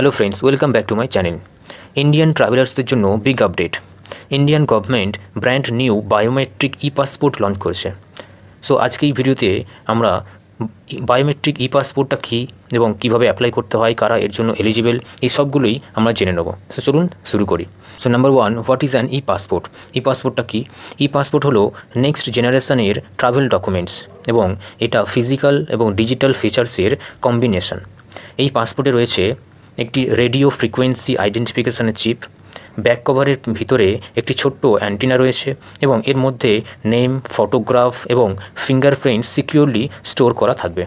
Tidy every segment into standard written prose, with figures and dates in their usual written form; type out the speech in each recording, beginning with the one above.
Hello friends, welcome back to my channel. Indian ট্রাভেলার্সদের জন্য big update. Indian government brand new biometric e passport launch করেছে। So আজকে এই ভিডিওতে আমরা বায়োমেট্রিক ই পাসপোর্টটা কী এবং কীভাবে অ্যাপ্লাই করতে হয়, কারা এর জন্য এলিজিবল, এই সবগুলোই আমরা জেনে নেব। সো চলুন শুরু করি। So number 1, what is an e passport? E পাসপোর্টটা কী? ই পাসপোর্ট হলো নেক্সট জেনারেশনের ট্রাভেল ডকুমেন্টস এবং এটা ফিজিক্যাল এবং ডিজিটাল ফিচার্সের কম্বিনেশন। এই পাসপোর্টে রয়েছে একটি রেডিও ফ্রিকোয়েন্সি আইডেন্টিফিকেশনের চিপ, ব্যাক কভারের ভিতরে একটি ছোট্ট অ্যান্টিনা রয়েছে এবং এর মধ্যে নেম, ফটোগ্রাফ এবং ফিঙ্গারপ্রিন্ট সিকিউরলি স্টোর করা থাকবে।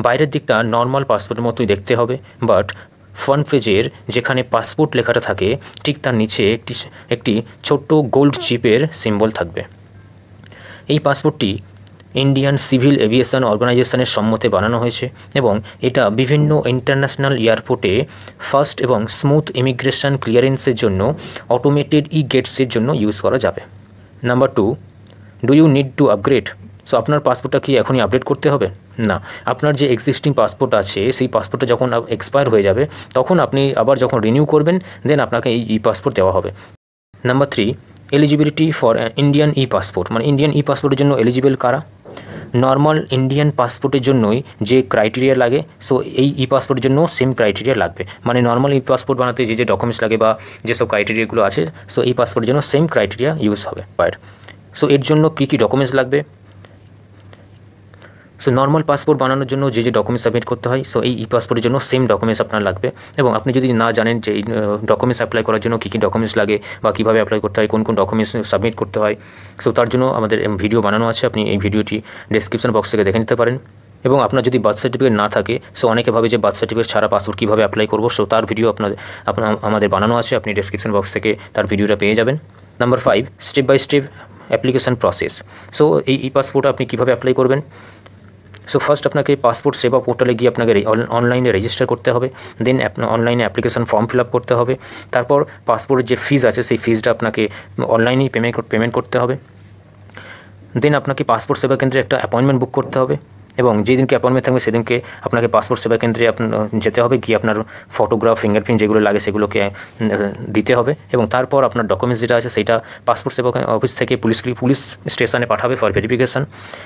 বাইরের দিকটা নর্মাল পাসপোর্টের মতোই দেখতে হবে, বাট ফ্রন্ট পেজের যেখানে পাসপোর্ট লেখাটা থাকে ঠিক তার নিচে একটি ছোট্ট গোল্ড চিপের সিম্বল থাকবে। এই পাসপোর্টটি ইন্ডিয়ান সিভিল এভিয়েশন অর্গানাইজেশনের সম্মতে বানানো হয়েছে এবং এটা বিভিন্ন ইন্টারন্যাশনাল এয়ারপোর্টে ফাস্ট এবং স্মুথ ইমিগ্রেশন ক্লিয়ারেন্সের জন্য অটোমেটেড ই গেটসের জন্য ইউজ করা যাবে। Number 2, do you need to upgrade? So আপনার পাসপোর্টটা কি এখনই আপডেট করতে হবে? না, আপনার যে এক্সিস্টিং পাসপোর্ট আছে সেই পাসপোর্টটা যখন এক্সপায়ার হয়ে যাবে তখন আপনি আবার যখন রিনিউ করবেন দেন আপনাকে এই ই পাসপোর্ট দেওয়া হবে। Number 3, eligibility for Indian E passport, মানে ইন্ডিয়ান ই পাসপোর্টের জন্য এলিজিবল কারা? নর্মাল ইন্ডিয়ান পাসপোর্টের জন্যই যে ক্রাইটেরিয়া লাগে, সো এই ই পাসপোর্টের জন্য সেম ক্রাইটেরিয়া লাগবে। মানে নর্মাল ই পাসপোর্ট বানাতে যে ডকুমেন্টস লাগে বা যেসব ক্রাইটেরিয়াগুলো আছে, সো এই পাসপোর্টের জন্য সেম ক্রাইটেরিয়া ইউজ হবে। বাট সো এর জন্য কী কী ডকুমেন্টস লাগবে? সো নর্মাল পাসপোর্ট বানানোর জন্য যে ডকুমেন্টস সাবমিট করতে হয়, সো এই ই পাসপোর্টের জন্য সেম ডকুমেন্টস আপনার লাগবে। এবং আপনি যদি না জানেন যে এই ডকুমেন্টস অ্যাপ্লাই করার জন্য কী কী ডকুমেন্টস লাগে বা কীভাবে অ্যাপ্লাই করতে হয়, কোন কোন ডকুমেন্টস সাবমিট করতে হয়, সো তার জন্য আমাদের ভিডিও বানানো আছে। আপনি এই ভিডিওটি ডেসক্রিপশন বক্স থেকে দেখে নিতে পারেন। এবং আপনার যদি বার্থ সার্টিফিকেট না থাকে, সো অনেকে ভাবে যে বার্থ সার্টিফিকেট ছাড়া পাসপোর্ট কীভাবে অ্যাপ্লাই করবো, সো তার ভিডিও আমাদের বানানো আছে, আপনি ডেসক্রিপশন বক্স থেকে তার ভিডিওটা পেয়ে যাবেন। Number 5, step by step application process. So এই ই পাসপোর্ট আপনি কীভাবে অ্যাপ্লাই করবেন? সো ফার্স্ট আপনাকে পাসপোর্ট সেবা পোর্টালে গিয়ে আপনাকে অনলাইনে রেজিস্টার করতে হবে, দেন অনলাইনে অ্যাপ্লিকেশন ফর্ম ফিল আপ করতে হবে। তারপর পাসপোর্টের যে ফিজ আছে সেই ফিজটা আপনাকে অনলাইনেই পেমেন্ট করতে হবে। দেন আপনাকে পাসপোর্ট সেবা কেন্দ্রে একটা অ্যাপয়েন্টমেন্ট বুক করতে হবে এবং যেদিনকে অ্যাপয়েন্টমেন্ট থাকবে সেদিনকে আপনাকে পাসপোর্ট সেবা কেন্দ্রে যেতে হবে, গিয়ে আপনার ফটোগ্রাফ, ফিঙ্গারপ্রিন্ট যেগুলো লাগে সেগুলোকে দিতে হবে এবং তারপর আপনার ডকুমেন্টস যেটা আছে সেইটা পাসপোর্ট সেবা অফিস থেকে পুলিশ স্টেশনে পাঠাবে ফর ভেরিফিকেশান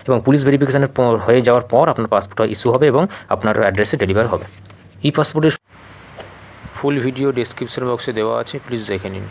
এবং পুলিশ ভেরিফিকেশানের হয়ে যাওয়ার পর আপনার পাসপোর্টটা ইস্যু হবে এবং আপনার অ্যাড্রেসে ডেলিভার হবে। ই পাসপোর্টের ফুল ভিডিও ডেসক্রিপশন বক্সে দেওয়া আছে, প্লিজ দেখে নিন।